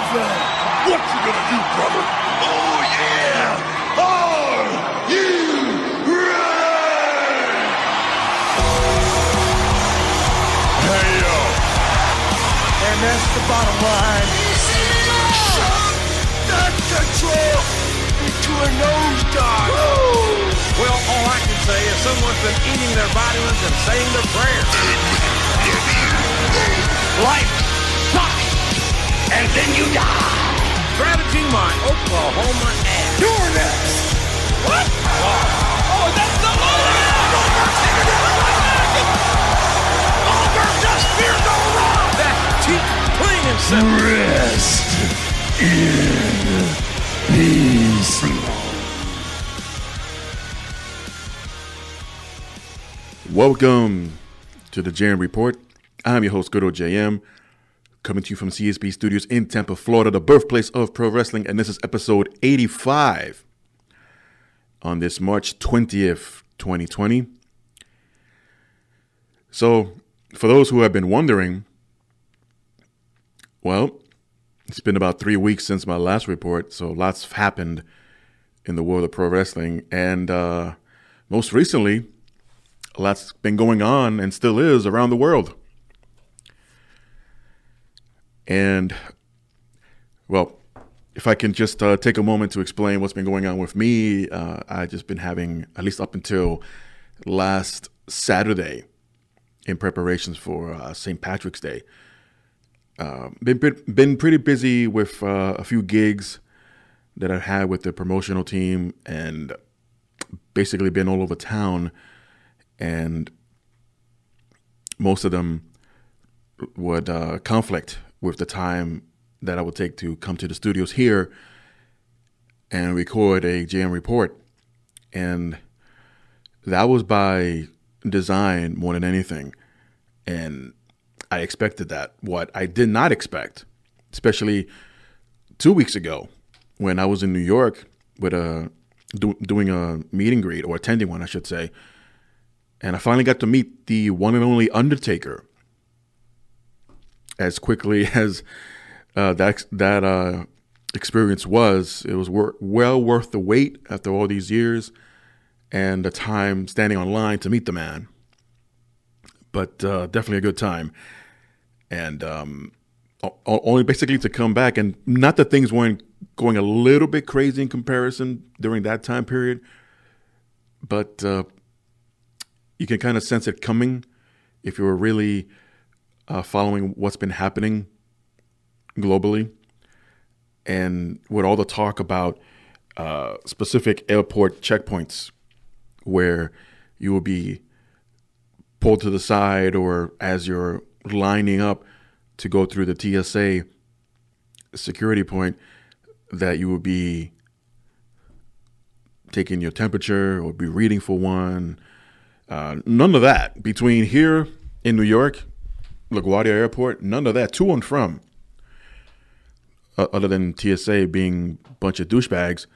Broadville. What you gonna do, brother? Oh, yeah! Are you ready? Hey, yo. And that's the bottom line. Shut that control into a nosedive. Woo! Well, all I can say is someone's been eating their vitamins and saying their prayers. Life sucks, and then you die. Strategy my Oklahoma ass. You're next. What? Oh, that's the Goldberg just fears no wrong. That's cheap, plain and simple. Rest in peace. Welcome to the JM Report. I'm your host, GoodOlJM, coming to you from CSB Studios in Tampa, Florida, the birthplace of pro wrestling, and this is episode 85 on this March 20th, 2020. So, for those who have been wondering, well, it's been about 3 weeks since my last report, so lots happened in the world of pro wrestling, and most recently, a lot's been going on and still is around the world. And, well, if I can just take a moment to explain what's been going on with me, I've just been having, at least up until last Saturday, in preparations for St. Patrick's Day, been pretty busy with a few gigs that I've had with the promotional team and basically been all over town. And most of them would conflict with the time that I would take to come to the studios here and record a JM report. And that was by design more than anything. And I expected that. What I did not expect, especially 2 weeks ago when I was in New York with doing a meet and greet, or attending one, I should say. And I finally got to meet the one and only Undertaker. As quickly as that experience was, it was well worth the wait after all these years and the time standing on line to meet the man. But definitely a good time. And only basically to come back, and not that things weren't going a little bit crazy in comparison during that time period, but you can kind of sense it coming if you were really following what's been happening globally. And with all the talk about specific airport checkpoints where you will be pulled to the side, or as you're lining up to go through the TSA security point, that you will be taking your temperature or be reading for one. None of that between here in New York, LaGuardia Airport, none of that to and from, other than TSA being a bunch of douchebags.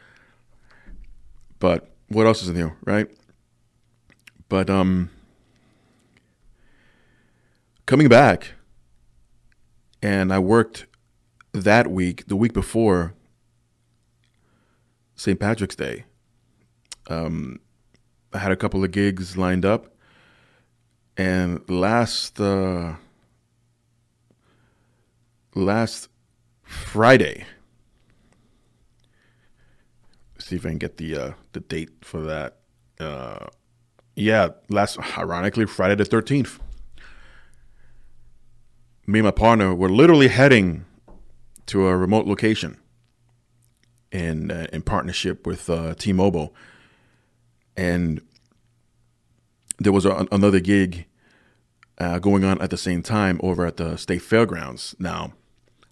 But what else is new, right? But coming back, and I worked that week, the week before St. Patrick's Day. I had a couple of gigs lined up, and last Friday, see if I can get the date for that. Ironically, Friday the 13th. Me and my partner were literally heading to a remote location in partnership with T-Mobile. And there was another gig going on at the same time over at the State Fairgrounds. Now,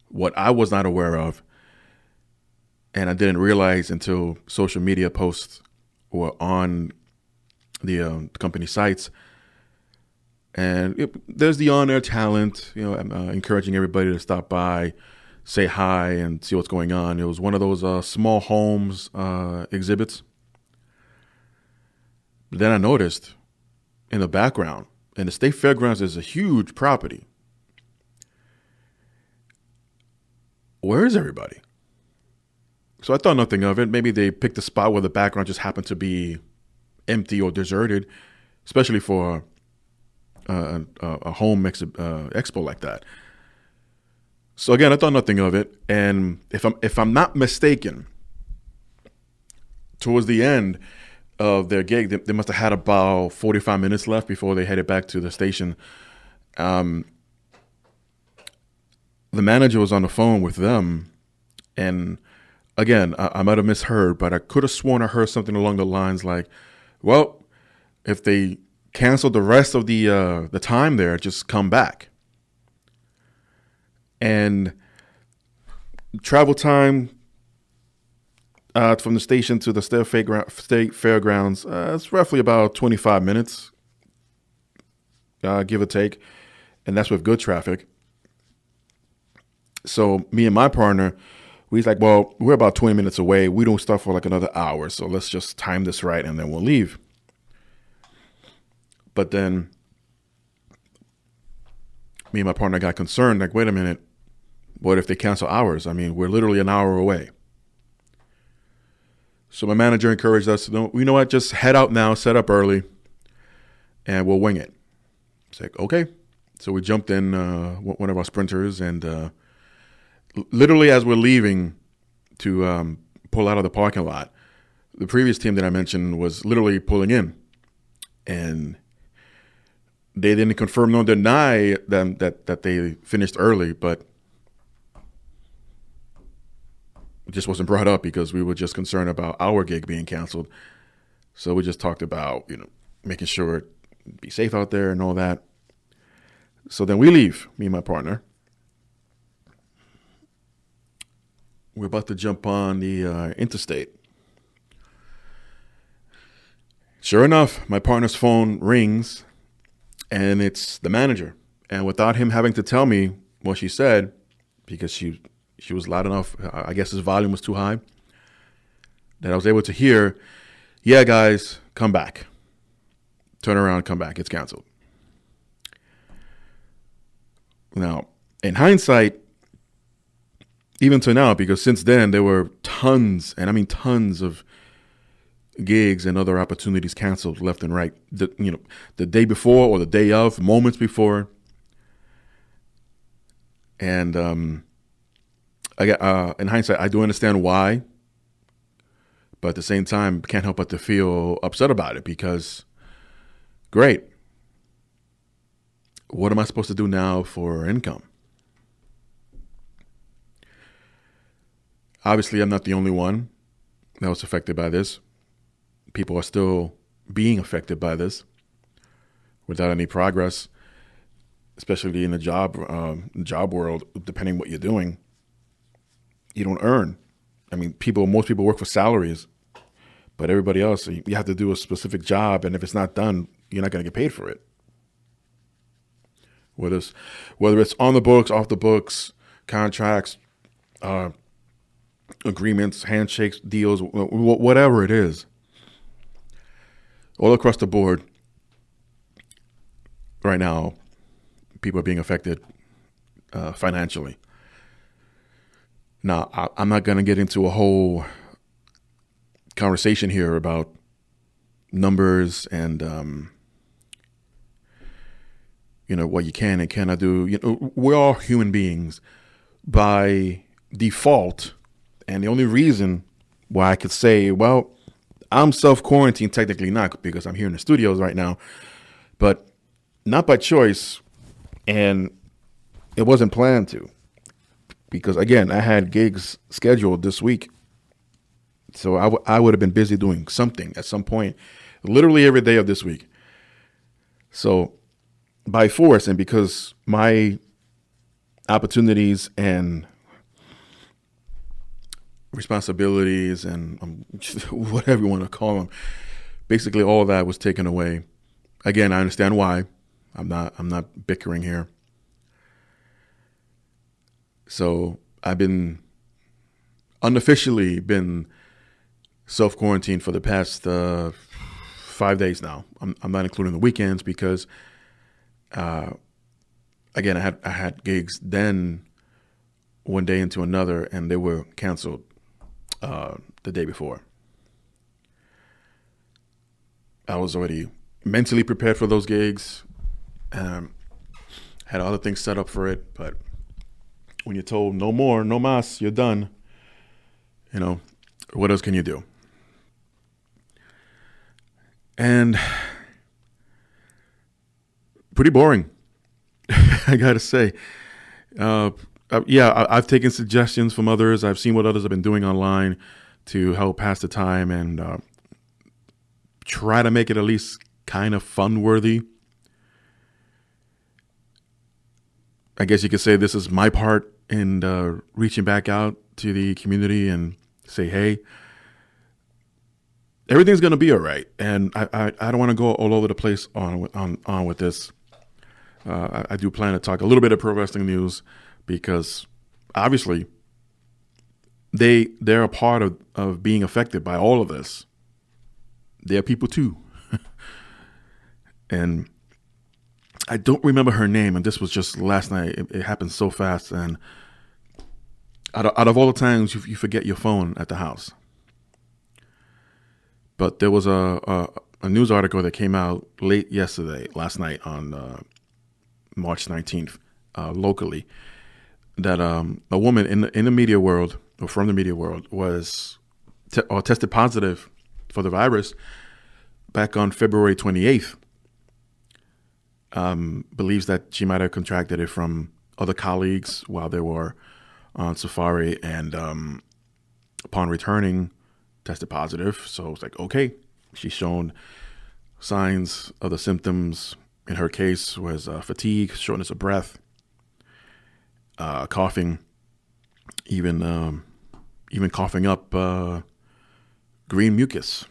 what I was not aware of, and I didn't realize until social media posts were on the company sites, and there's the on-air talent, encouraging everybody to stop by, say hi, and see what's going on. It was one of those small homes exhibits. But then I noticed in the background, and the State Fairgrounds is a huge property. where is everybody? So I thought nothing of it. Maybe they picked a spot where the background just happened to be empty or deserted, especially for a home expo like that. So again, I thought nothing of it. And if I'm not mistaken, towards the end of their gig, they must have had about 45 minutes left before they headed back to the station. The manager was on the phone with them, and again, I might have misheard, but I could have sworn I heard something along the lines like, well, if they cancel the rest of the time there, just come back. And travel time from the station to the state fairgrounds, it's roughly about 25 minutes, give or take. And that's with good traffic. So me and my partner, we's like, well, we're about 20 minutes away. We don't start for like another hour. So let's just time this right and then we'll leave. But then me and my partner got concerned. Like, wait a minute. What if they cancel hours? I mean, we're literally an hour away. So my manager encouraged us to, you know what, just head out now, set up early, and we'll wing it. It's like, okay. So we jumped in one of our sprinters, and literally as we're leaving to pull out of the parking lot, the previous team that I mentioned was literally pulling in. And they didn't confirm nor deny them that they finished early, but it just wasn't brought up because we were just concerned about our gig being canceled. So we just talked about, making sure it be safe out there and all that. So then we leave, me and my partner. We're about to jump on the interstate. Sure enough, my partner's phone rings, and it's the manager. And without him having to tell me what she said, because she was loud enough, I guess his volume was too high, that I was able to hear, yeah, guys, come back. Turn around, come back. It's canceled. Now, in hindsight, even to now, because since then there were tons, and I mean tons of gigs and other opportunities canceled left and right. The day before or the day of, moments before. And in hindsight, I do understand why, but at the same time, can't help but to feel upset about it because, great. What am I supposed to do now for income? Obviously, I'm not the only one that was affected by this. People are still being affected by this without any progress, especially in the job world. Depending what you're doing, you don't earn. I mean, most people work for salaries, but everybody else, you have to do a specific job, and if it's not done, you're not going to get paid for it. Whether it's on the books, off the books, contracts, agreements, handshakes, deals, whatever it is, all across the board, right now, people are being affected financially. Now, I'm not going to get into a whole conversation here about numbers and what you can and cannot do. We're all human beings by default, and the only reason why I could say, well, I'm self-quarantined, technically not because I'm here in the studios right now, but not by choice, and it wasn't planned to. Because, again, I had gigs scheduled this week, so I would have been busy doing something at some point, literally every day of this week. So by force, and because my opportunities and responsibilities and whatever you want to call them, basically all of that was taken away. Again, I understand why. I'm not bickering here. So I've been unofficially been self-quarantined for the past 5 days now. I'm not including the weekends because, again, I had gigs then one day into another, and they were canceled the day before. I was already mentally prepared for those gigs. Had other things set up for it, but when you're told no more, no mas, you're done, what else can you do? And pretty boring, I gotta say. I've taken suggestions from others. I've seen what others have been doing online to help pass the time and try to make it at least kind of fun-worthy. I guess you could say this is my part in reaching back out to the community and say, hey, everything's going to be all right. And I don't want to go all over the place on with this. I do plan to talk a little bit of pro wrestling news because obviously they're a part of being affected by all of this. They're people too. And I don't remember her name, and this was just last night. It happened so fast, and out of all the times you forget your phone at the house. But there was a news article that came out last night on March 19th, locally, that a woman in the media world, or from the media world, was tested positive for the virus back on February 28th. Believes that she might have contracted it from other colleagues while they were on safari, and upon returning, tested positive. So it's like, okay, she's shown signs of the symptoms. In her case, was fatigue, shortness of breath, coughing, even coughing up green mucus.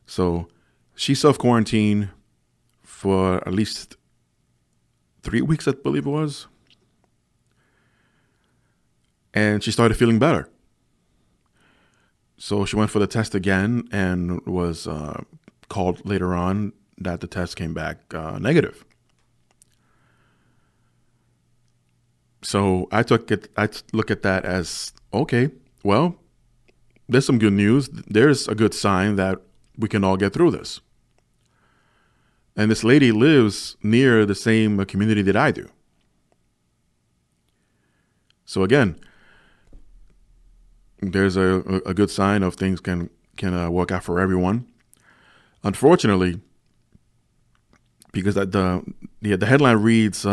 So she self-quarantined for at least 3 weeks, I believe it was. And she started feeling better. So she went for the test again and was called later on that the test came back negative. So I look at that as, okay, well, there's some good news. There's a good sign that we can all get through this. And this lady lives near the same community that I do. So again, there's a good sign of things can work out for everyone. Unfortunately, because the headline reads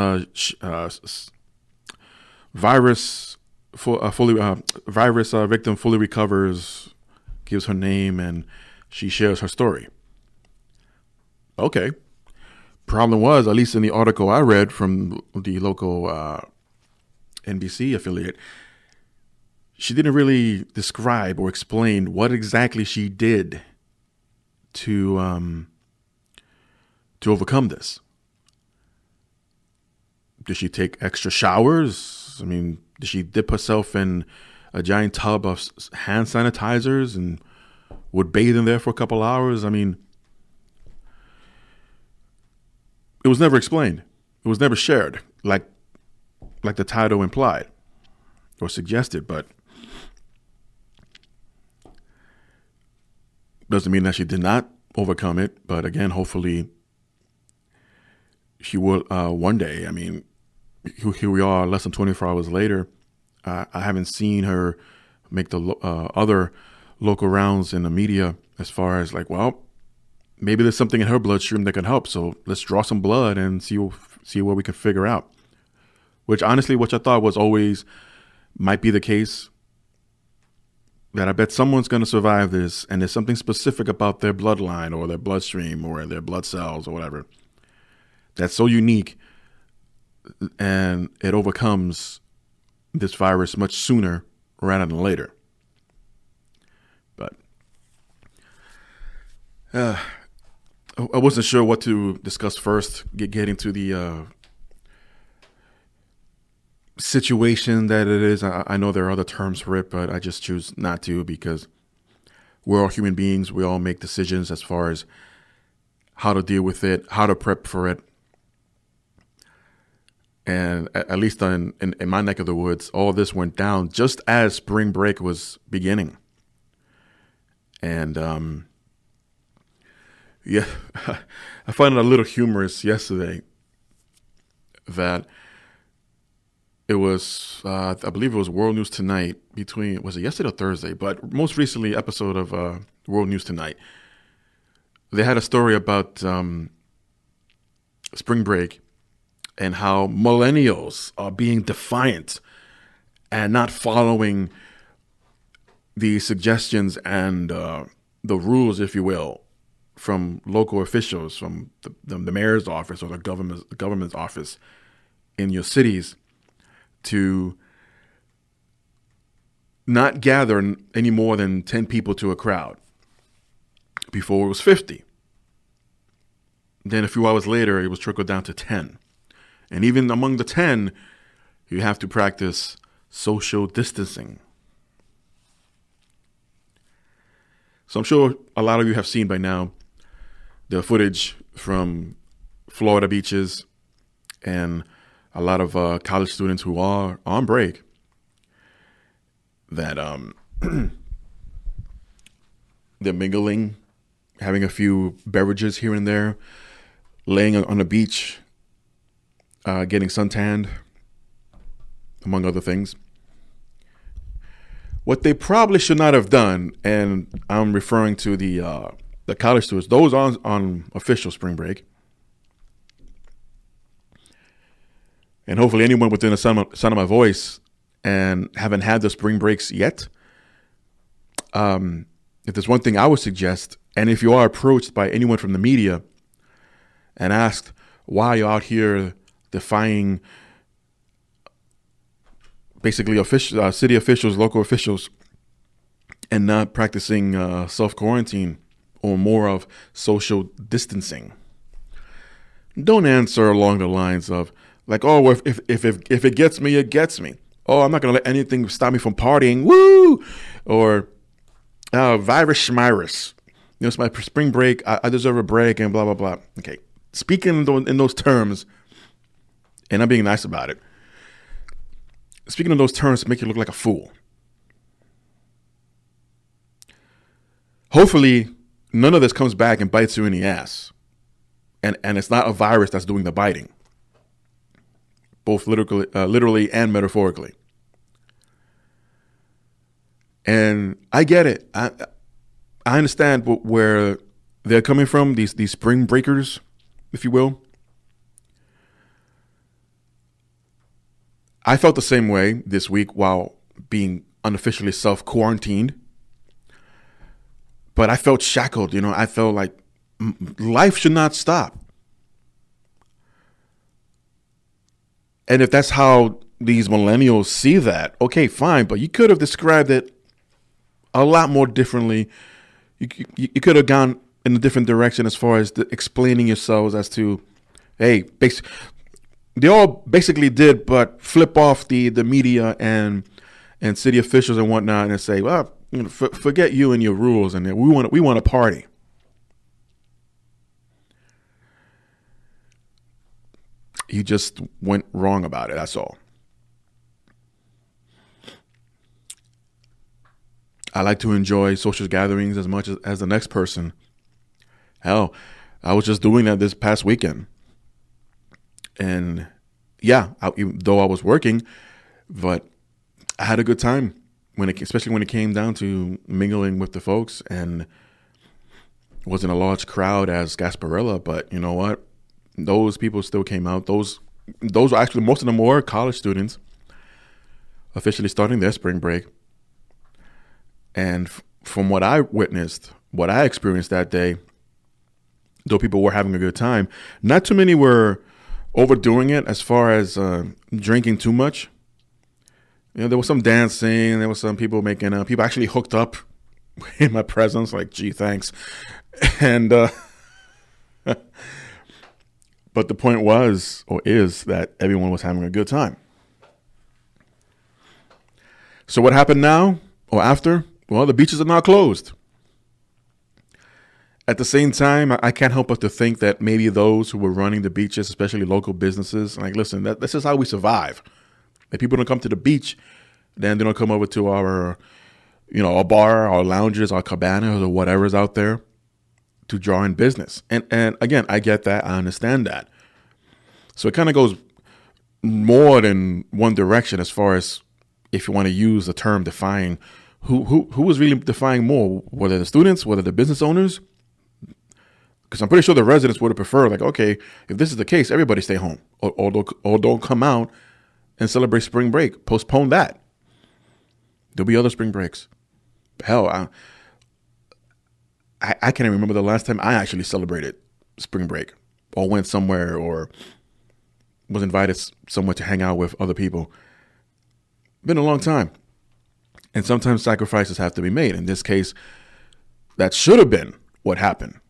virus victim fully recovers, gives her name, and she shares her story. Okay. Problem was, at least in the article I read from the local NBC affiliate, she didn't really describe or explain what exactly she did to overcome this. Did she take extra showers? I mean, did she dip herself in a giant tub of hand sanitizers and would bathe in there for a couple hours? I mean, it was never explained. It was never shared, like the title implied or suggested, but doesn't mean that she did not overcome it. But again, hopefully she will one day. I mean, here we are less than 24 hours later. I haven't seen her make the other local rounds in the media as far as like, well, maybe there's something in her bloodstream that can help. So let's draw some blood and see what we can figure out. Which honestly, which I thought was always might be the case. That I bet someone's going to survive this, and there's something specific about their bloodline or their bloodstream or their blood cells or whatever that's so unique, and it overcomes this virus much sooner rather than later. But I wasn't sure what to discuss first, getting to the situation that it is. I know there are other terms for it, but I just choose not to because we're all human beings. We all make decisions as far as how to deal with it, how to prep for it. And at least in my neck of the woods, all this went down just as spring break was beginning. And yeah, I found it a little humorous yesterday that it was, I believe it was World News Tonight was it yesterday or Thursday? But most recently, episode of World News Tonight, they had a story about spring break and how millennials are being defiant and not following the suggestions and the rules, if you will, from local officials, from the mayor's office or the government's office in your cities, to not gather any more than 10 people to a crowd. Before it was 50. Then a few hours later, it was trickled down to 10. And even among the 10, you have to practice social distancing. So I'm sure a lot of you have seen by now the footage from Florida beaches and a lot of college students who are on break that they're mingling, having a few beverages here and there, laying on the beach, getting suntanned, among other things. What they probably should not have done, and I'm referring to the college students, those on official spring break, and hopefully anyone within the sound of my voice and haven't had the spring breaks yet, if there's one thing I would suggest, and if you are approached by anyone from the media and asked why you're out here defying basically city officials, local officials, and not practicing self-quarantine or more of social distancing, don't answer along the lines of like, oh, if it gets me, it gets me. Oh, I'm not going to let anything stop me from partying. Woo! Or virus schmirus. It's my spring break. I deserve a break and blah, blah, blah. Okay. Speaking in those terms, and I'm being nice about it, speaking in those terms make you look like a fool. Hopefully, none of this comes back and bites you in the ass. And it's not a virus that's doing the biting, both literally and metaphorically. And I get it. I understand where they're coming from, these spring breakers, if you will. I felt the same way this week while being unofficially self-quarantined. But I felt shackled, I felt like life should not stop. And if that's how these millennials see that, okay, fine. But you could have described it a lot more differently. You could have gone in a different direction as far as explaining yourselves as to, hey, they all basically did, but flip off the media and city officials and whatnot and say, well, forget you and your rules, and we want to party. You just went wrong about it. That's all. I like to enjoy social gatherings as much as the next person. Hell, I was just doing that this past weekend. And yeah, though I was working, but I had a good time especially when it came down to mingling with the folks, and it wasn't a large crowd as Gasparilla, but you know what? Those people still came out. Those were actually, most of them were college students officially starting their spring break. And from what I witnessed, what I experienced that day, though people were having a good time, not too many were overdoing it as far as drinking too much. There was some dancing. There was some people making people actually hooked up in my presence, like, gee, thanks. And but the point is that everyone was having a good time. So what happened now or after? Well, the beaches are now closed. At the same time, I can't help but to think that maybe those who were running the beaches, especially local businesses, like, listen, this is how we survive. If people don't come to the beach, then they don't come over to our, our bar, our lounges, our cabanas, or whatever's out there to draw in business. And again, I get that. I understand that. So it kind of goes more than one direction as far as if you want to use the term defying. Who is really defying more? Whether the students, whether the business owners? Because I'm pretty sure the residents would have preferred, like, okay, if this is the case, everybody stay home or don't come out and celebrate spring break. Postpone that. There'll be other spring breaks. Hell, I can't even remember the last time I actually celebrated spring break or went somewhere or was invited somewhere to hang out with other people. Been a long time. And sometimes sacrifices have to be made. In this case, that should have been what happened.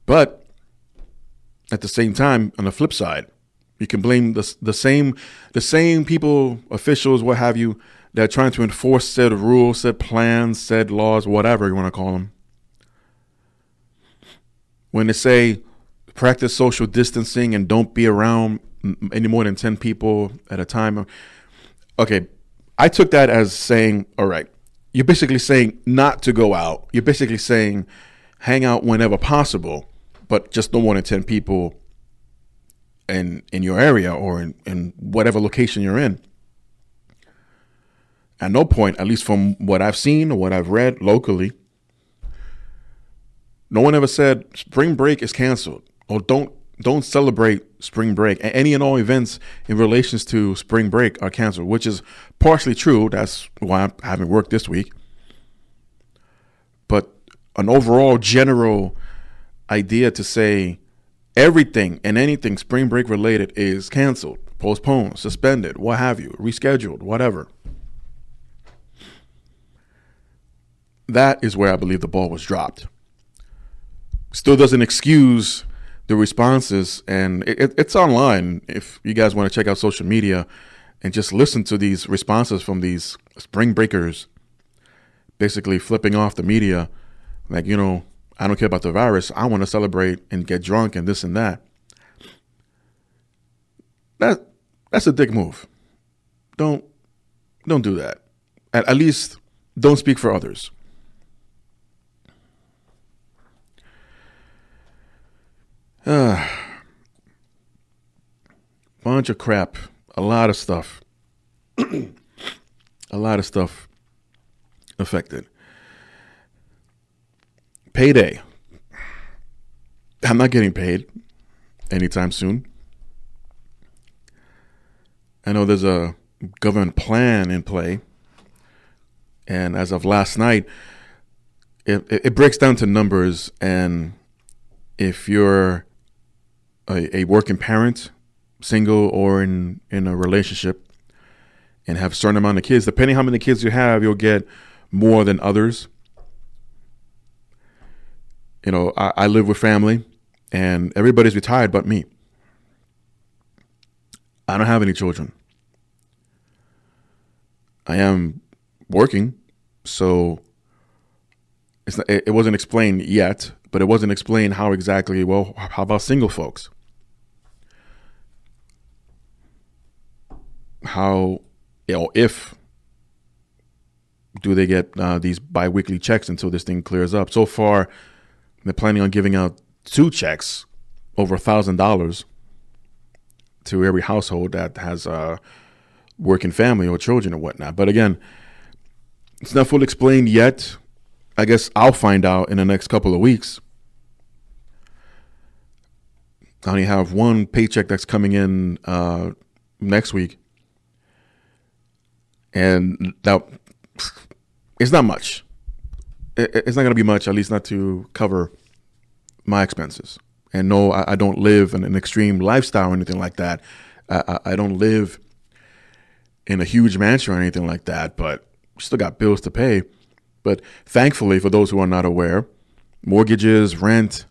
But at the same time, on the flip side, you can blame the same people, officials, what have you, that are trying to enforce said rules, said plans, said laws, whatever you want to call them. When they say practice social distancing and don't be around any more than 10 people at a time. Okay, I took that as saying, all right, you're basically saying not to go out. You're basically saying hang out whenever possible, but just no more than 10 people in your area or in whatever location you're in. At no point, at least from what I've seen or what I've read locally, no one ever said spring break is canceled or don't celebrate spring break. Any and all events in relations to spring break are canceled, which is partially true. That's why I haven't worked this week. But an overall general idea to say everything and anything spring break related is canceled, postponed, suspended, what have you, rescheduled, whatever. That is where I believe the ball was dropped. Still doesn't excuse the responses, and it's online. If you guys want to check out social media and just listen to these responses from these spring breakers, basically flipping off the media, like, I don't care about the virus. I want to celebrate and get drunk and this and that. That's a dick move. Don't do that. At least don't speak for others. Bunch of crap. A lot of stuff. A lot of stuff affected. Payday. I'm not getting paid anytime soon. I know there's a government plan in play. And as of last night, it breaks down to numbers. And if you're a working parent, single or in a relationship, and have a certain amount of kids, depending how many kids you have, you'll get more than others. I live with family, and everybody's retired but me. I don't have any children. I am working, so it wasn't explained yet, but it wasn't explained how exactly, well, how about single folks? How, if do they get these biweekly checks until this thing clears up? So far, they're planning on giving out 2 checks over $1,000 to every household that has a working family or children or whatnot. But again, it's not fully explained yet. I guess I'll find out in the next couple of weeks. I only have one paycheck that's coming in next week. And that it's not much. It's not going to be much, at least not to cover my expenses. And no, I don't live in an extreme lifestyle or anything like that. I don't live in a huge mansion or anything like that, but still got bills to pay. But thankfully, for those who are not aware, mortgages, rent,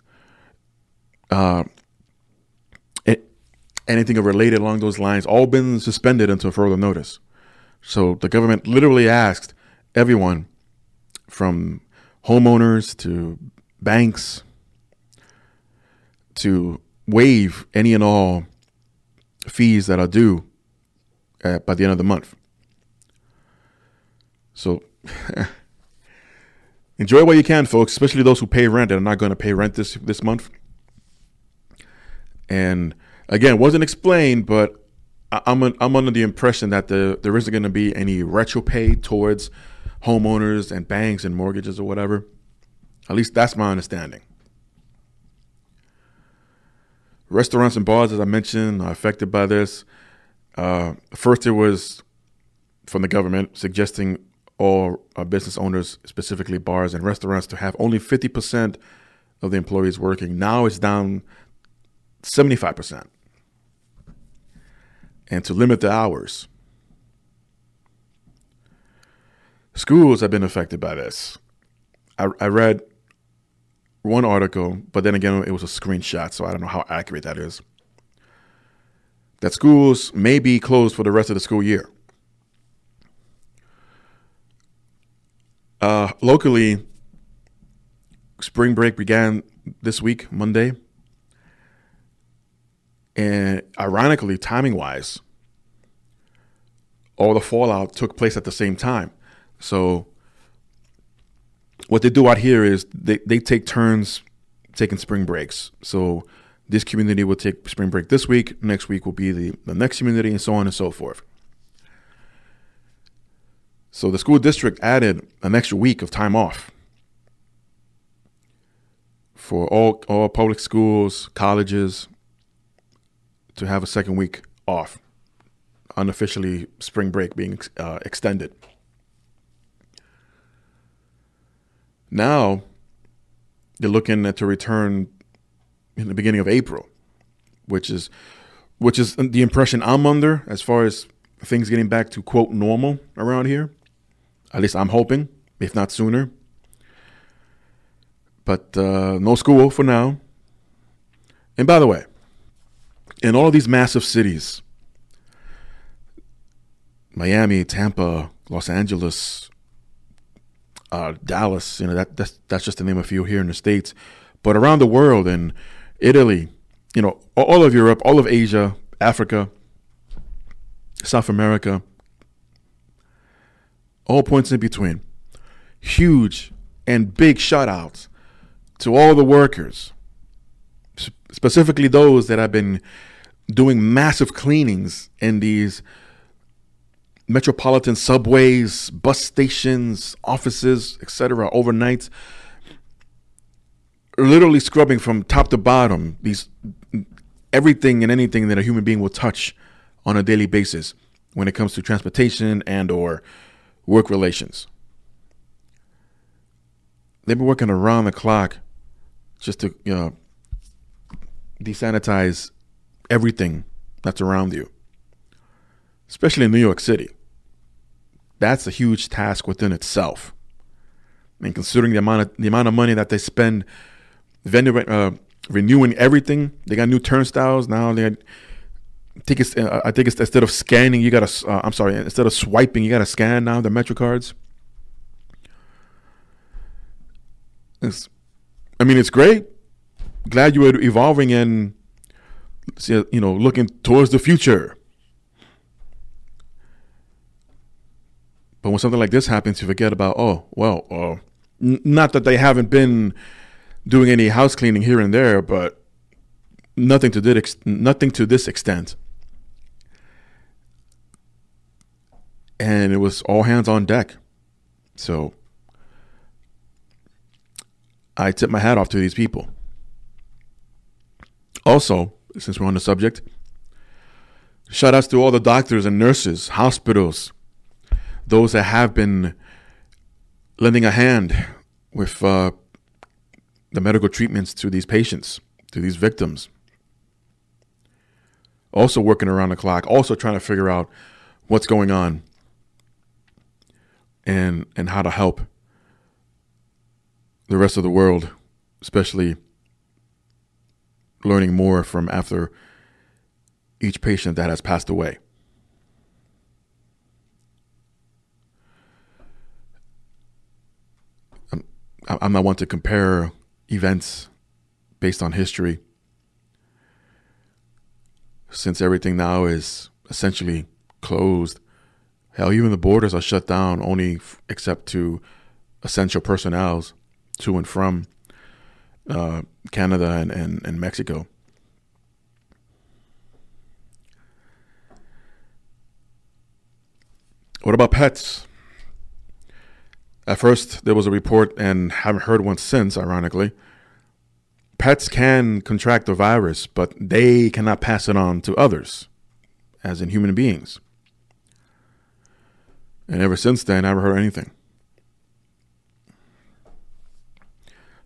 anything related along those lines, all been suspended until further notice. So the government literally asked everyone from homeowners to banks to waive any and all fees that are due by the end of the month. So enjoy what you can, folks, especially those who pay rent and are not going to pay rent this month. And again, wasn't explained, but I'm under the impression that there isn't going to be any retro pay towards homeowners and banks and mortgages or whatever. At least that's my understanding. Restaurants and bars, as I mentioned, are affected by this. First, it was from the government suggesting all business owners, specifically bars and restaurants, to have only 50% of the employees working. Now it's down 75%. And to limit the hours. Schools have been affected by this. I read one article, but then again, it was a screenshot, so I don't know how accurate that is. That schools may be closed for the rest of the school year. Locally, spring break began this week, Monday. And ironically, timing-wise, all the fallout took place at the same time. So what they do out here is they take turns taking spring breaks. So this community will take spring break this week. Next week will be the next community, and so on and so forth. So the school district added an extra week of time off for all public schools, colleges, to have a second week off, unofficially spring break being extended. Now they're looking to return in the beginning of April, which is the impression I'm under as far as things getting back to, quote, normal around here. At least I'm hoping, if not sooner. But no school for now. And by the way, in all of these massive cities, Miami, Tampa, Los Angeles, Dallas, that's just to name a few here in the States, but around the world, in Italy, all of Europe, all of Asia, Africa, South America, all points in between, huge and big shout outs to all the workers, specifically those that have been doing massive cleanings in these metropolitan subways, bus stations, offices, etc., overnight, literally scrubbing from top to bottom everything and anything that a human being will touch on a daily basis when it comes to transportation and or work relations. They've been working around the clock just to desanitize everything that's around you, especially in New York City. That's a huge task within itself. I mean, considering the amount of money that they spend renewing everything, they got new turnstiles now. I think it's instead of scanning, instead of swiping, you gotta scan now the Metro cards. It's great. Glad you were evolving and looking towards the future. But when something like this happens, you forget about, not that they haven't been doing any house cleaning here and there, but nothing to this extent. And it was all hands on deck. So I tip my hat off to these people. Also, since we're on the subject, shout outs to all the doctors and nurses, hospitals, those that have been lending a hand with the medical treatments to these patients, to these victims. Also working around the clock, also trying to figure out what's going on and how to help the rest of the world, especially learning more from after each patient that has passed away. I'm not one to compare events based on history, since everything now is essentially closed. Hell, even the borders are shut down, only except to essential personnel to and from Canada and Mexico. What about pets? At first, there was a report, and haven't heard one since, ironically. Pets can contract the virus, but they cannot pass it on to others, as in human beings. And ever since then, I haven't heard anything.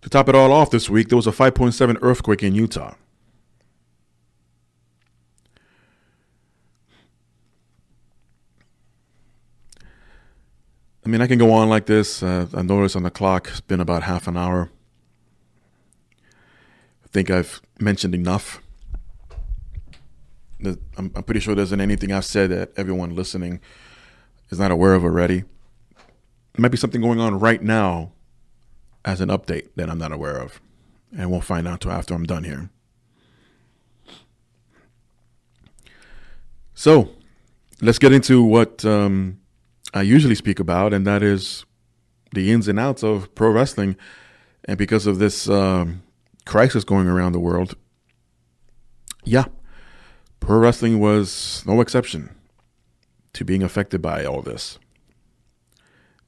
To top it all off this week, there was a 5.7 earthquake in Utah. I mean, I can go on like this. I noticed on the clock it's been about half an hour. I think I've mentioned enough. I'm pretty sure there isn't anything I've said that everyone listening is not aware of already. There might be something going on right now as an update that I'm not aware of, and won't find out until after I'm done here. So, let's get into what I usually speak about, and that is the ins and outs of pro wrestling. And because of this crisis going around the world, yeah, pro wrestling was no exception to being affected by all this.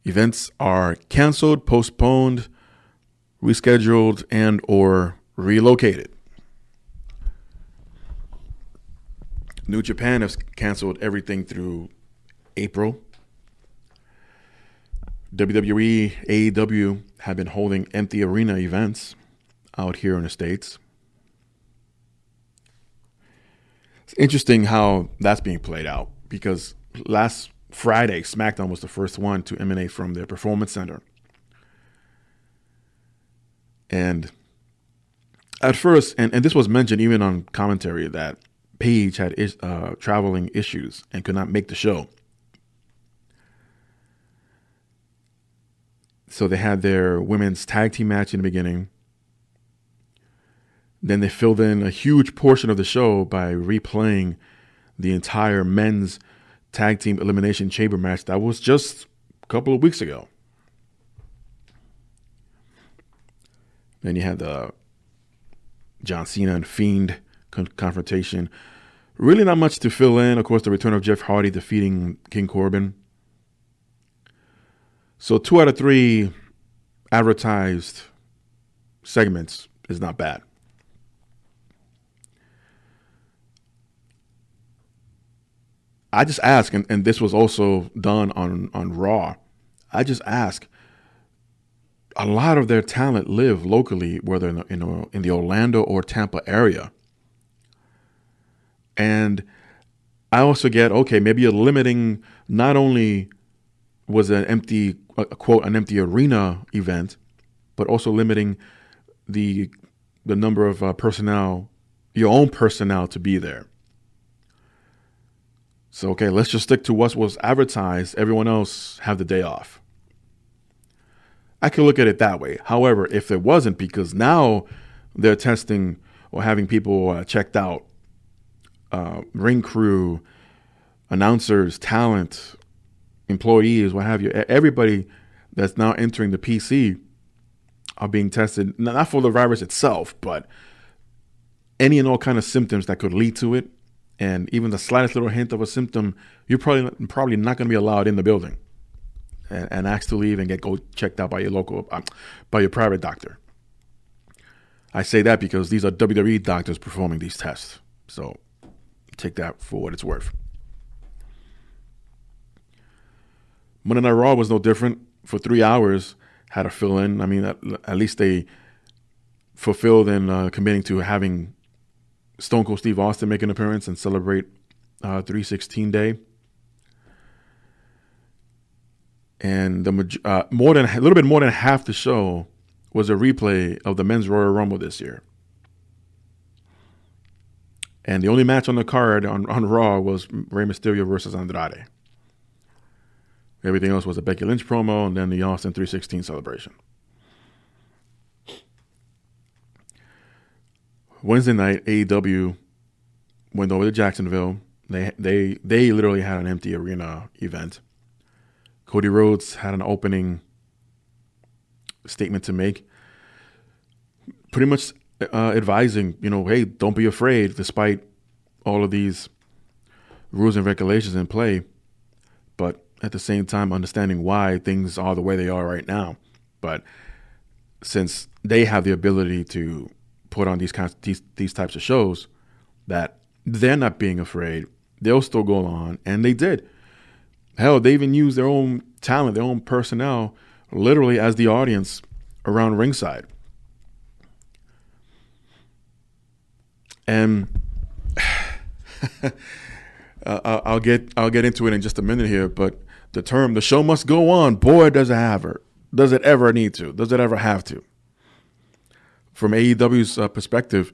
Events are canceled, postponed, rescheduled, and or relocated. New Japan has canceled everything through April. WWE, AEW have been holding empty arena events out here in the States. It's interesting how that's being played out, because last Friday, SmackDown was the first one to emanate from their Performance Center. And at first, and this was mentioned even on commentary, that Paige had traveling issues and could not make the show. So they had their women's tag team match in the beginning. Then they filled in a huge portion of the show by replaying the entire men's tag team elimination chamber match that was just a couple of weeks ago. Then you had the John Cena and Fiend confrontation. Really not much to fill in. Of course, the return of Jeff Hardy defeating King Corbin. So 2 out of 3 advertised segments is not bad. I just ask, and this was also done on Raw. I just ask, a lot of their talent live locally, whether in the Orlando or Tampa area. And I also get, okay, maybe you're limiting, not only was an empty arena event, but also limiting the number of personnel, your own personnel, to be there. So, okay, let's just stick to what was advertised. Everyone else have the day off. I could look at it that way. However, if it wasn't, because now they're testing or having people checked out, ring crew, announcers, talent, employees, what have you, everybody that's now entering the PC are being tested, not for the virus itself, but any and all kind of symptoms that could lead to it. And even the slightest little hint of a symptom, you're probably not going to be allowed in the building and asked to leave and go checked out by your local, by your private doctor. I say that because these are WWE doctors performing these tests. So take that for what it's worth. Monday Night Raw was no different. For 3 hours, had to fill in. I mean, at least they fulfilled in committing to having Stone Cold Steve Austin make an appearance and celebrate 316 Day. And a little bit more than half the show was a replay of the Men's Royal Rumble this year. And the only match on the card on Raw was Rey Mysterio versus Andrade. Everything else was a Becky Lynch promo and then the Austin 316 celebration. Wednesday night, AEW went over to Jacksonville. They literally had an empty arena event. Cody Rhodes had an opening statement to make, pretty much advising, hey, don't be afraid, despite all of these rules and regulations in play, but at the same time understanding why things are the way they are right now. But since they have the ability to put on these types of shows, that they're not being afraid, they'll still go on, and they did. Hell, they even used their own talent, their own personnel, literally as the audience around ringside. And I'll get into it in just a minute here, but the term "the show must go on," boy, does it ever need to? Does it ever have to? From AEW's perspective,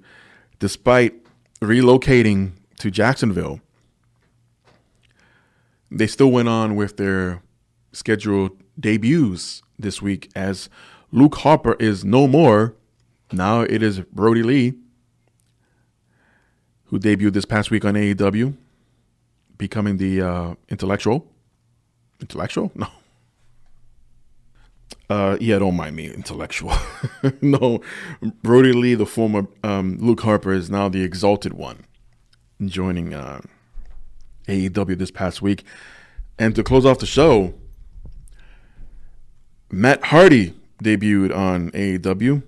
despite relocating to Jacksonville, they still went on with their scheduled debuts this week, as Luke Harper is no more. Now it is Brody Lee, who debuted this past week on AEW, becoming the intellectual. Intellectual? No. Yeah, don't mind me, intellectual. No, Brody Lee, the former Luke Harper, is now the exalted one, joining AEW this past week. And to close off the show, Matt Hardy debuted on AEW.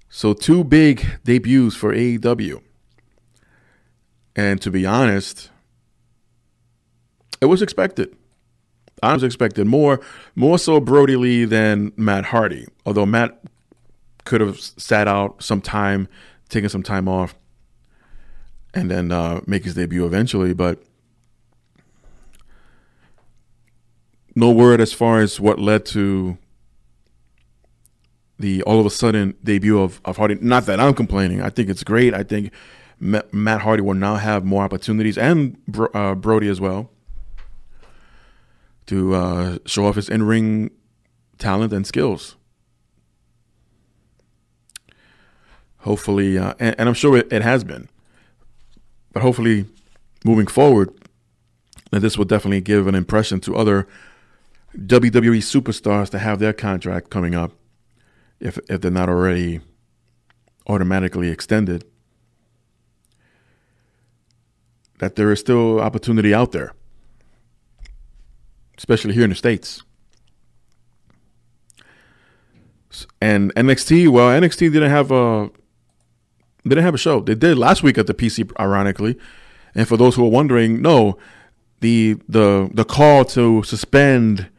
So 2 big debuts for AEW. And to be honest, it was expected. I was expected more so Brody Lee than Matt Hardy. Although Matt could have sat out some time, taken some time off, and then make his debut eventually. But no word as far as what led to the all of a sudden debut of Hardy. Not that I'm complaining. I think it's great. I think Matt Hardy will now have more opportunities, and Brody as well, to show off his in-ring talent and skills. Hopefully, and I'm sure it has been, but hopefully moving forward, that this will definitely give an impression to other WWE superstars to have their contract coming up, if they're not already automatically extended, that there is still opportunity out there, especially here in the States. And NXT, well, NXT didn't have a show. They did last week at the PC, ironically. And for those who are wondering, no, the call to suspend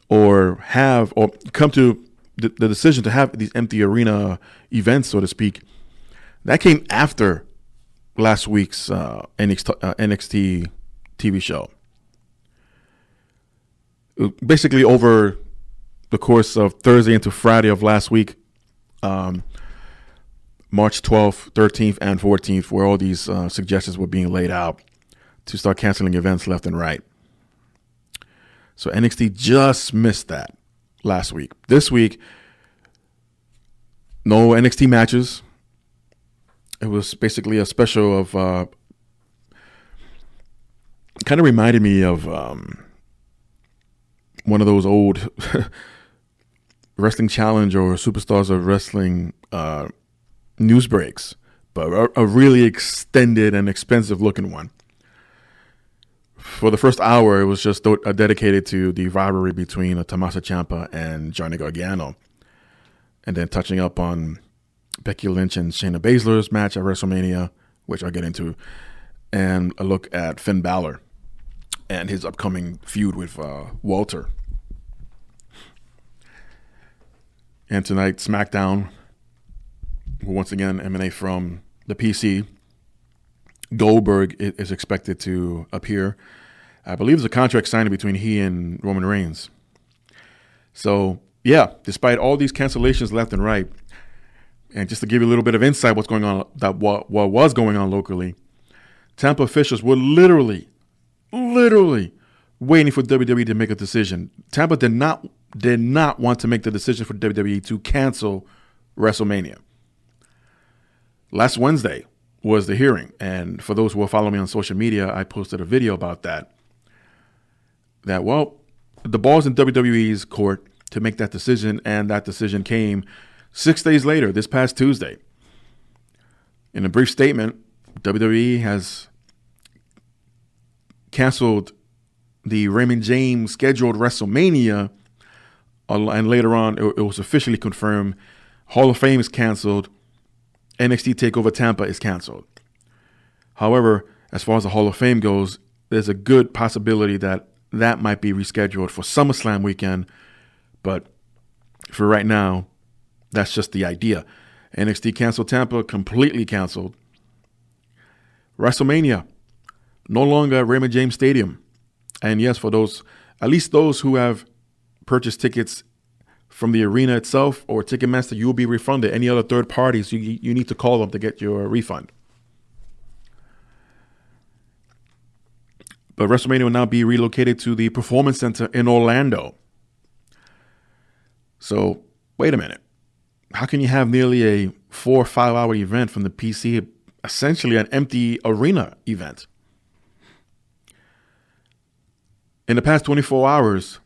or come to the decision to have these empty arena events, so to speak, that came after last week's NXT TV show. Basically, over the course of Thursday into Friday of last week, March 12th, 13th, and 14th, where all these suggestions were being laid out to start canceling events left and right. So NXT just missed that last week. This week, no NXT matches. It was basically a special of, kind of reminded me of one of those old Wrestling Challenge or Superstars of Wrestling news breaks, but a really extended and expensive looking one. For the first hour, it was just dedicated to the rivalry between Tommaso Ciampa and Johnny Gargano, and then touching up on Becky Lynch and Shayna Baszler's match at WrestleMania, which I'll get into, and a look at Finn Balor and his upcoming feud with Walter. And tonight, SmackDown will once again emanate from the PC. Goldberg is expected to appear. I believe there's a contract signed between he and Roman Reigns. So, yeah, despite all these cancellations left and right, and just to give you a little bit of insight what's going on, what was going on locally, Tampa officials were literally waiting for WWE to make a decision. Tampa did not want to make the decision for WWE to cancel WrestleMania. Last Wednesday was the hearing. And for those who are following me on social media, I posted a video about that. Well, the ball's in WWE's court to make that decision. And that decision came 6 days later, this past Tuesday. In a brief statement, WWE has canceled the Raymond James scheduled WrestleMania, and later on it was officially confirmed Hall of Fame is canceled, NXT TakeOver Tampa is canceled. However, as far as the Hall of Fame goes, there's a good possibility that might be rescheduled for SummerSlam weekend, but for right now, that's just the idea. NXT canceled Tampa, completely canceled. WrestleMania, no longer at Raymond James Stadium. And yes, for those, at least those who have purchased tickets from the arena itself or Ticketmaster, you will be refunded. Any other third parties, you need to call them to get your refund. But WrestleMania will now be relocated to the Performance Center in Orlando. So, wait a minute. How can you have nearly a 4 or 5 hour event from the PC, essentially an empty arena event? In the past 24 hours,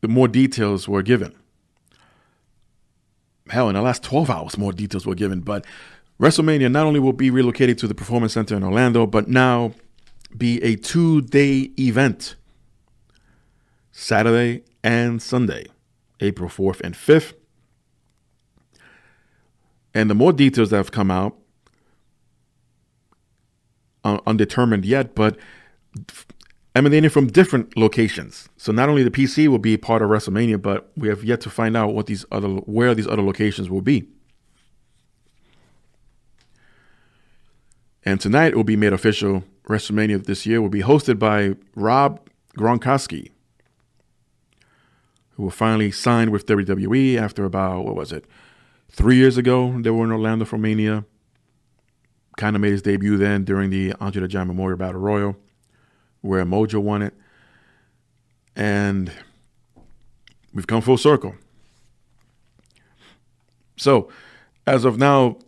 more details were given. Hell, in the last 12 hours, more details were given. But WrestleMania not only will be relocated to the Performance Center in Orlando, but now be a 2-day event. Saturday and Sunday, April 4th and 5th. And the more details that have come out, undetermined yet, but emanating from different locations. So not only the PC will be part of WrestleMania, but we have yet to find out where these other locations will be. And tonight it will be made official. WrestleMania this year will be hosted by Rob Gronkowski, who will finally sign with WWE after about, 3 years ago, they were in Orlando for Mania. Kind of made his debut then during the Andre the Giant Memorial Battle Royal, where Mojo won it. And we've come full circle. So, as of now,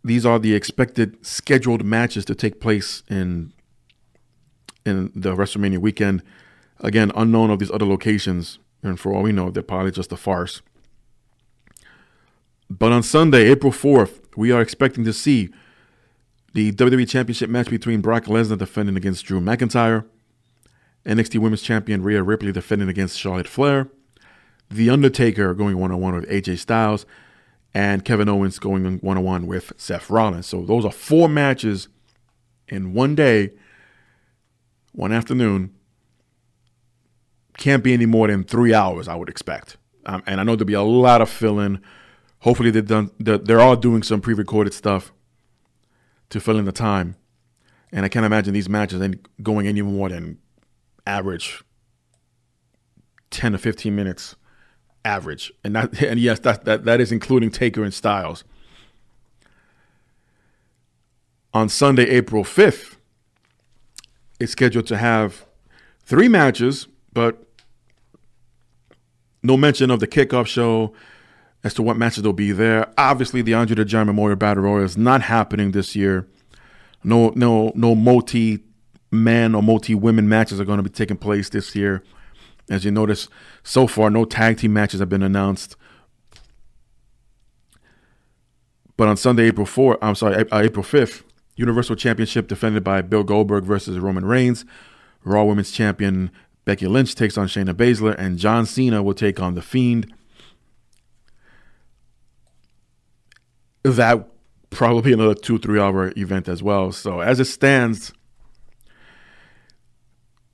these are the expected scheduled matches to take place in the WrestleMania weekend. Again, unknown of these other locations. And for all we know, they're probably just a farce. But on Sunday, April 4th, we are expecting to see the WWE Championship match between Brock Lesnar defending against Drew McIntyre, NXT Women's Champion Rhea Ripley defending against Charlotte Flair, The Undertaker going one-on-one with AJ Styles, and Kevin Owens going one-on-one with Seth Rollins. So those are 4 matches in one day, one afternoon. Can't be any more than 3 hours, I would expect. And I know there'll be a lot of fill-in. Hopefully they're all doing some pre-recorded stuff to fill in the time. And I can't imagine these matches going any more than average 10 to 15 minutes average. And yes, that is including Taker and Styles. On Sunday, April 5th, it's scheduled to have 3 matches, but no mention of the kickoff show as to what matches will be there. Obviously, the Andre the Giant Memorial Battle Royal is not happening this year. No multi-man or multi-women matches are going to be taking place this year. As you notice, so far, no tag team matches have been announced. But on Sunday, April 5th, Universal Championship defended by Bill Goldberg versus Roman Reigns. Raw Women's Champion Becky Lynch takes on Shayna Baszler, and John Cena will take on The Fiend. That probably another 2-3 hour event as well. So as it stands,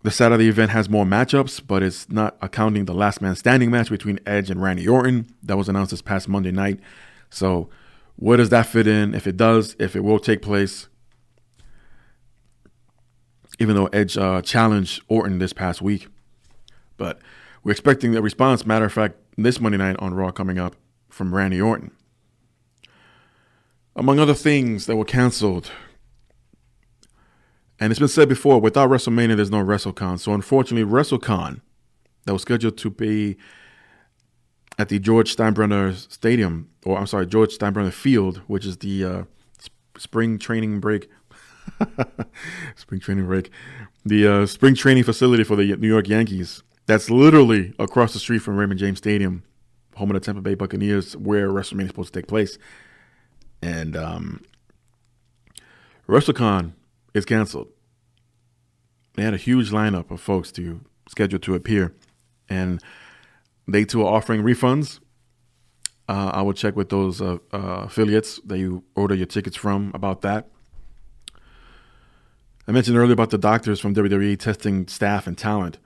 the Saturday event has more matchups, but it's not accounting the last man standing match between Edge and Randy Orton that was announced this past Monday night. So where does that fit in? If it does, if it will take place, even though Edge challenged Orton this past week. But we're expecting the response, matter of fact, this Monday night on Raw coming up from Randy Orton. Among other things that were canceled, and it's been said before, without WrestleMania, there's no WrestleCon. So unfortunately, WrestleCon, that was scheduled to be at the George Steinbrenner Stadium, or I'm sorry, George Steinbrenner Field, which is the spring training break. Spring training break. The spring training facility for the New York Yankees. That's literally across the street from Raymond James Stadium, home of the Tampa Bay Buccaneers, where WrestleMania is supposed to take place. And WrestleCon is canceled. They had a huge lineup of folks scheduled to appear, and they too are offering refunds. I will check with those affiliates that you order your tickets from about that. I mentioned earlier about the doctors from WWE testing staff and talent,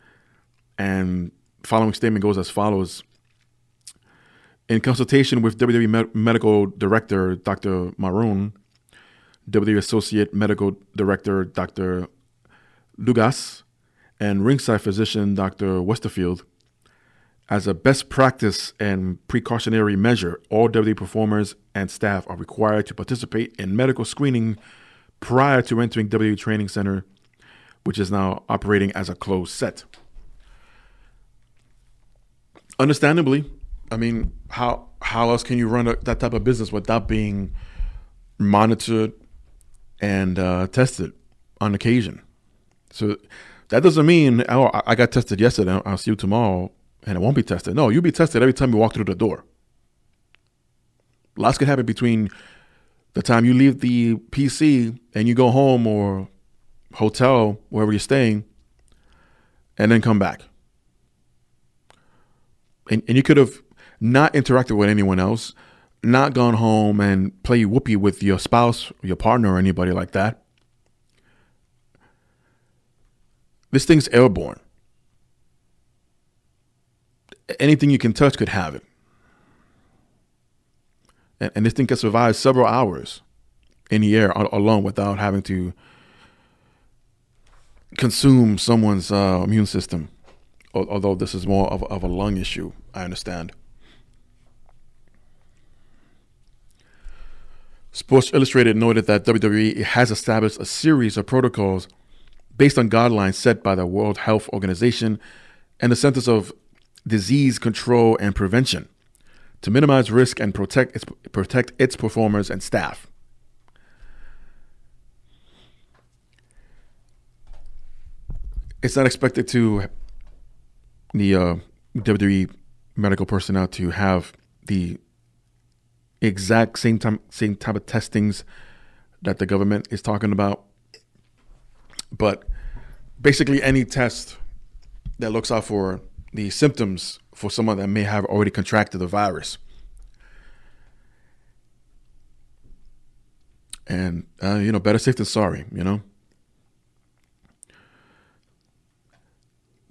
and following statement goes as follows. In consultation with WWE Medical Director Dr. Maroon, WWE Associate Medical Director Dr. Lugas, and ringside physician Dr. Westerfield, as a best practice and precautionary measure, all WWE performers and staff are required to participate in medical screening prior to entering WWE Training Center, which is now operating as a closed set. Understandably, I mean, how else can you run that type of business without being monitored and tested on occasion? So that doesn't mean, oh, I got tested yesterday, I'll see you tomorrow, and it won't be tested. No, you'll be tested every time you walk through the door. Lots could happen between the time you leave the PC and you go home or hotel, wherever you're staying, and then come back. And you could have not interacted with anyone else, not gone home and play whoopee with your spouse, your partner, or anybody like that. This thing's airborne. Anything you can touch could have it. And this thing can survive several hours in the air alone without having to consume someone's immune system. Although this is more of a lung issue, I understand. Sports Illustrated noted that WWE has established a series of protocols based on guidelines set by the World Health Organization and the Centers of Disease Control and Prevention to minimize risk and protect its performers and staff. It's not expected to the WWE medical personnel to have the exact same type of testings that the government is talking about, but basically any test that looks out for the symptoms for someone that may have already contracted the virus. And better safe than sorry,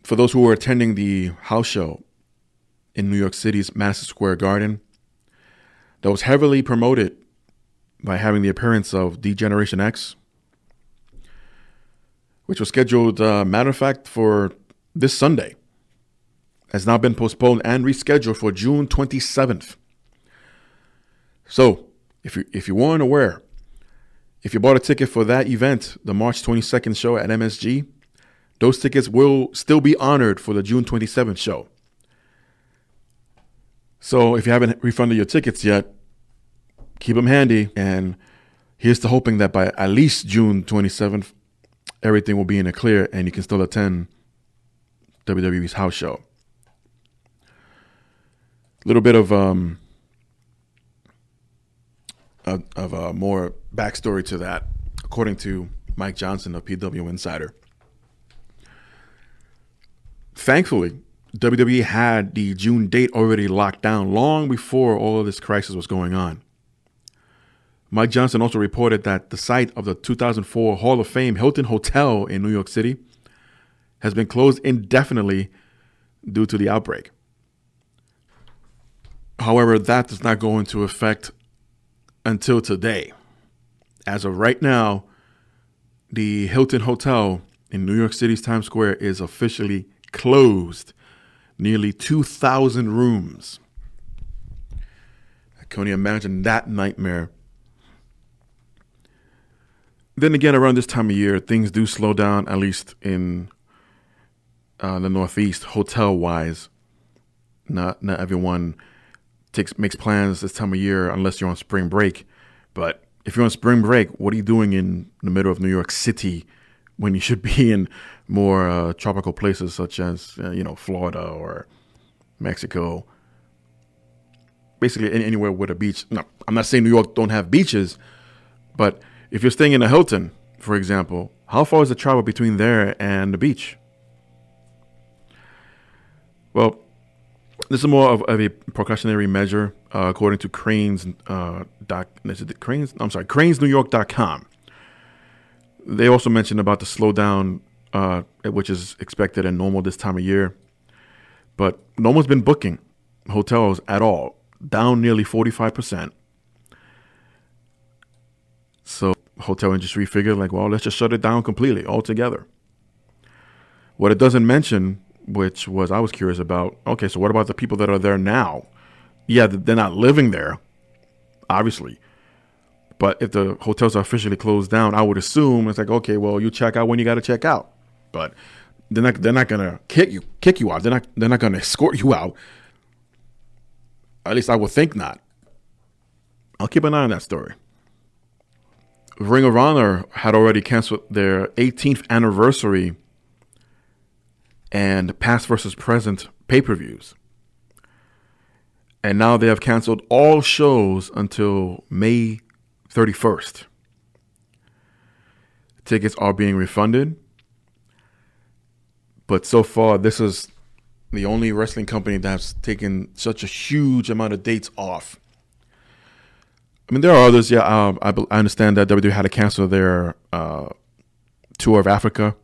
For those who were attending the house show in New York City's Madison Square Garden, that was heavily promoted by having the appearance of D-Generation X, which was scheduled, matter of fact, for this Sunday, has now been postponed and rescheduled for June 27th. So, if you weren't aware, if you bought a ticket for that event, the March 22nd show at MSG, those tickets will still be honored for the June 27th show. So if you haven't refunded your tickets yet, keep them handy. And here's to hoping that by at least June 27th, everything will be in the clear and you can still attend WWE's house show. A little bit of more backstory to that, according to Mike Johnson of PW Insider. Thankfully, WWE had the June date already locked down long before all of this crisis was going on. Mike Johnson also reported that the site of the 2004 Hall of Fame Hilton Hotel in New York City has been closed indefinitely due to the outbreak. However, that does not go into effect until today. As of right now, the Hilton Hotel in New York City's Times Square is officially closed. Nearly 2,000 rooms. I can only imagine that nightmare. Then again, around this time of year, things do slow down, at least in the Northeast, hotel-wise. Not everyone makes plans this time of year unless you're on spring break. But if you're on spring break, what are you doing in the middle of New York City when you should be in more tropical places such as Florida or Mexico? Basically anywhere with a beach. No, I'm not saying New York don't have beaches, but if you're staying in a Hilton, for example, how far is the travel between there and the beach? Well, this is more of a precautionary measure, according to cranesnewyork.com. They also mentioned about the slowdown, which is expected and normal this time of year. But no one's been booking hotels at all, down nearly 45%. So hotel industry figured let's just shut it down completely altogether. What it doesn't mention, which was I was curious about, okay, so what about the people that are there now? Yeah, they're not living there, obviously. But if the hotels are officially closed down, I would assume it's okay, well, you check out when you got to check out. But they're not gonna kick you out. They're not gonna escort you out. At least I would think not. I'll keep an eye on that story. Ring of Honor had already canceled their 18th anniversary and past versus present pay-per-views. And now they have canceled all shows until May 31st. Tickets are being refunded. But so far, this is the only wrestling company that's taken such a huge amount of dates off. I mean, there are others. Yeah, I understand that WWE had to cancel their tour of Africa.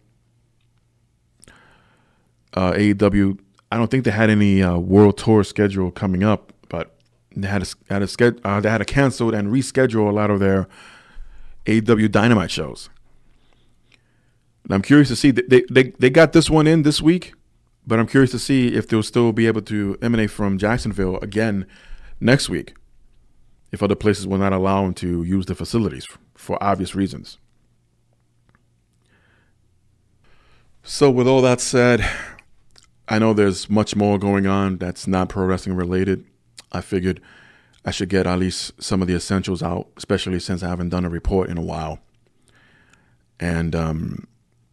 AEW, I don't think they had any world tour schedule coming up, but they had to cancel and reschedule a lot of their AEW Dynamite shows. And I'm curious to see they got this one in this week, but I'm curious to see if they'll still be able to emanate from Jacksonville again next week, if other places will not allow them to use the facilities for obvious reasons. So with all that said, I know there's much more going on that's not pro wrestling related. I figured I should get at least some of the essentials out, especially since I haven't done a report in a while. And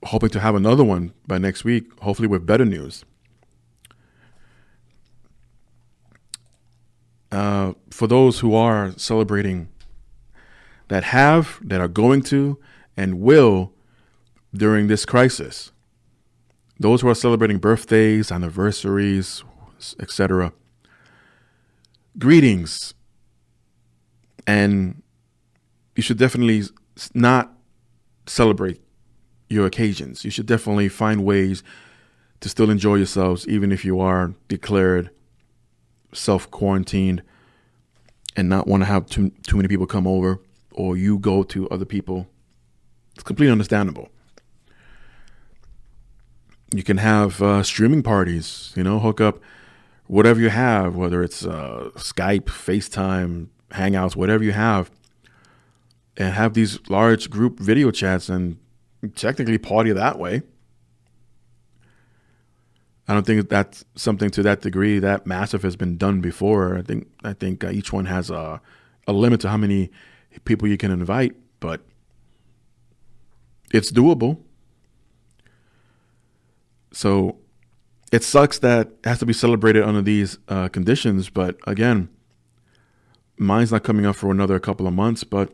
hoping to have another one by next week, hopefully with better news. For those who are celebrating, that are going to, and will during this crisis, those who are celebrating birthdays, anniversaries, etc., greetings. And you should definitely not celebrate your occasions. You should definitely find ways to still enjoy yourselves, even if you are declared self-quarantined and not want to have too many people come over, or you go to other people. It's completely understandable. You can have streaming parties, hook up whatever you have, whether it's Skype, FaceTime, Hangouts, whatever you have, and have these large group video chats and technically party that way. I don't think that's something to that degree, that massive, has been done before. I think each one has a limit to how many people you can invite, but it's doable. So it sucks that it has to be celebrated under these conditions. But again, mine's not coming up for another couple of months. But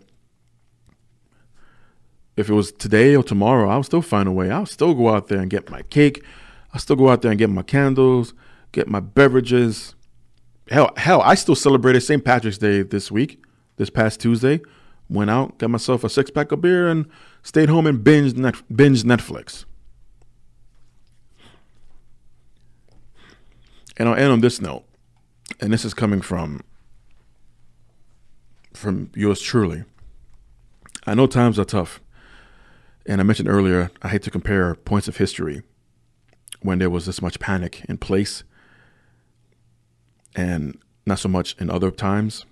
if it was today or tomorrow, I'll still find a way. I'll still go out there and get my cake. I'll still go out there and get my candles, get my beverages. Hell, I still celebrated St. Patrick's Day this past Tuesday. Went out, got myself a 6-pack of beer, and stayed home and binged Netflix. And I'll end on this note, and this is coming from yours truly. I know times are tough, and I mentioned earlier, I hate to compare points of history when there was this much panic in place, and not so much in other times.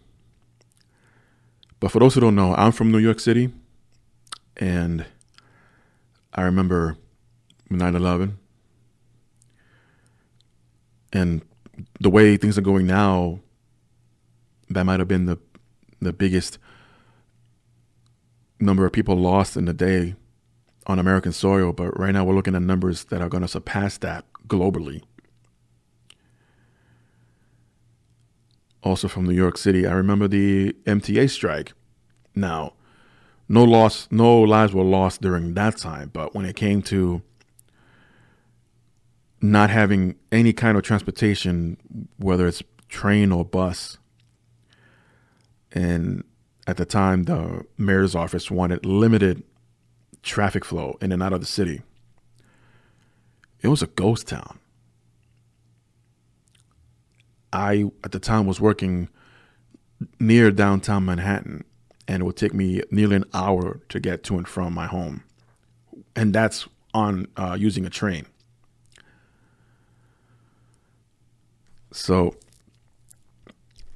But for those who don't know, I'm from New York City, and I remember 9/11. And the way things are going now, that might have been the biggest number of people lost in the day on American soil. But right now we're looking at numbers that are going to surpass that globally. Also from New York City, I remember the MTA strike. Now, no lives were lost during that time, but when it came to not having any kind of transportation, whether it's train or bus, and at the time the mayor's office wanted limited traffic flow in and out of the city, it was a ghost town. I, at the time, was working near downtown Manhattan, and it would take me nearly an hour to get to and from my home. And that's on using a train. So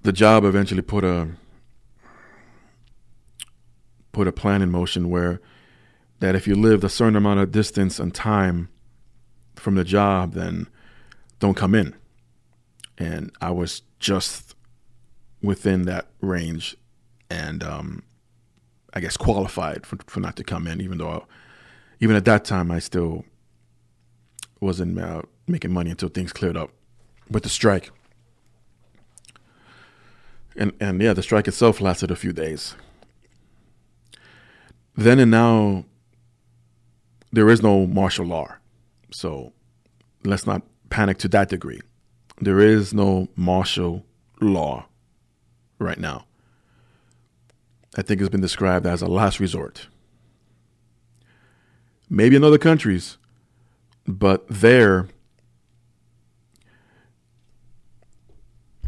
the job eventually put a plan in motion where that if you lived a certain amount of distance and time from the job, then don't come in. And I was just within that range, and I guess qualified for not to come in, even though even at that time I still wasn't making money until things cleared up with the strike. And yeah, the strike itself lasted a few days. Then and now, there is no martial law, so let's not panic to that degree. There is no martial law right now. I think it's been described as a last resort. Maybe in other countries, but there,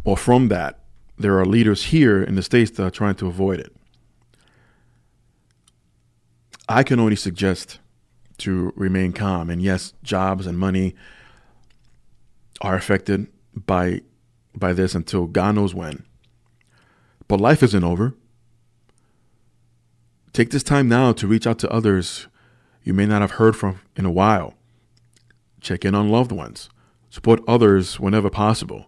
or from that, there are leaders here in the States that are trying to avoid it. I can only suggest to remain calm. And yes, jobs and money are affected by this until God knows when. But life isn't over. Take this time now to reach out to others you may not have heard from in a while. Check in on loved ones. Support others whenever possible.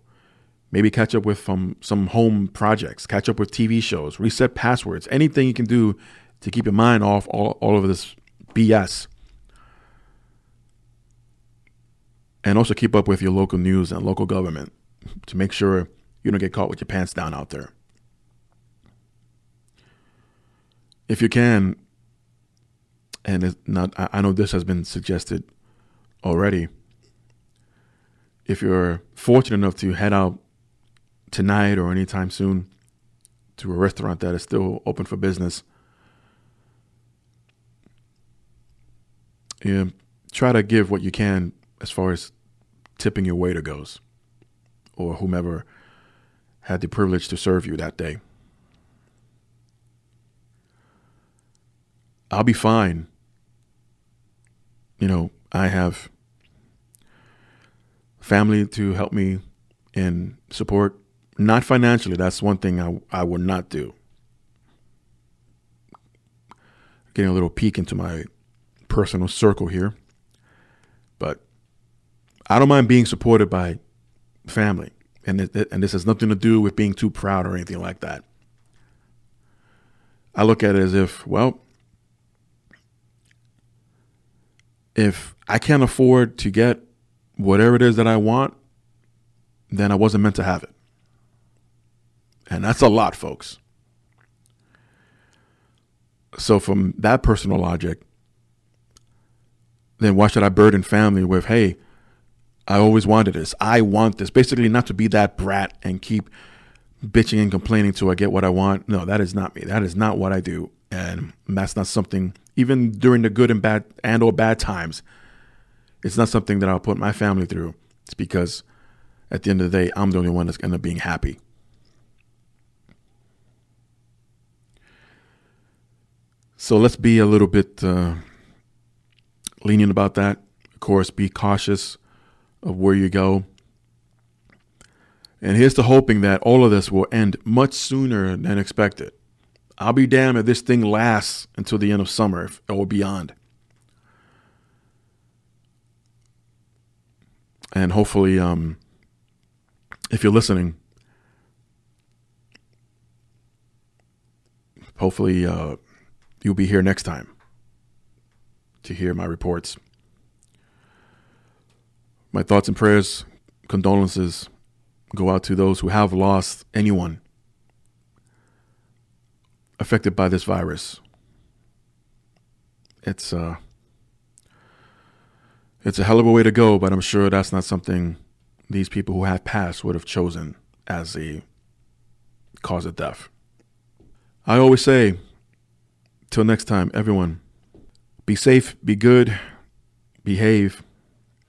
Maybe catch up with some home projects. Catch up with TV shows. Reset passwords. Anything you can do to keep your mind off all of this BS. And also keep up with your local news and local government to make sure you don't get caught with your pants down out there. If you can, and it's not, I know this has been suggested already, if you're fortunate enough to head out tonight or anytime soon to a restaurant that is still open for business, try to give what you can as far as tipping your waiter goes, or whomever had the privilege to serve you that day. I'll be fine. I have family to help me and support, not financially. That's one thing I would not do. Getting a little peek into my personal circle here. But I don't mind being supported by family. And this has nothing to do with being too proud or anything like that. I look at it as if I can't afford to get whatever it is that I want, then I wasn't meant to have it. And that's a lot, folks. So from that personal logic, then why should I burden family with, hey, I always wanted this. I want this. Basically, not to be that brat and keep bitching and complaining till I get what I want. No, that is not me. That is not what I do. And that's not something, even during the good and bad and or bad times, it's not something that I'll put my family through. It's because at the end of the day, I'm the only one that's going to end up being happy. So let's be a little bit lenient about that. Of course, be cautious of where you go. And here's to hoping that all of this will end much sooner than expected. I'll be damned if this thing lasts until the end of summer or beyond. And hopefully if you're listening, hopefully you'll be here next time to hear my reports. My thoughts and prayers, condolences go out to those who have lost anyone affected by this virus. It's a hell of a way to go, but I'm sure that's not something these people who have passed would have chosen as a cause of death. I always say, till next time, everyone, be safe, be good, behave,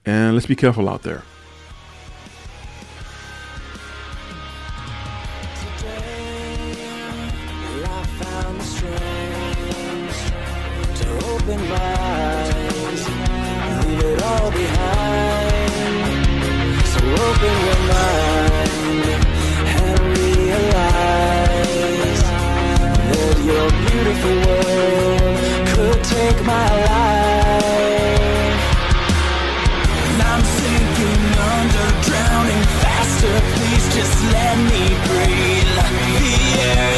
and let's be careful out there. Open my eyes, leave it all behind. So open your mind and realize that your beautiful world could take my life. And I'm sinking under, drowning faster. Please just let me breathe. The air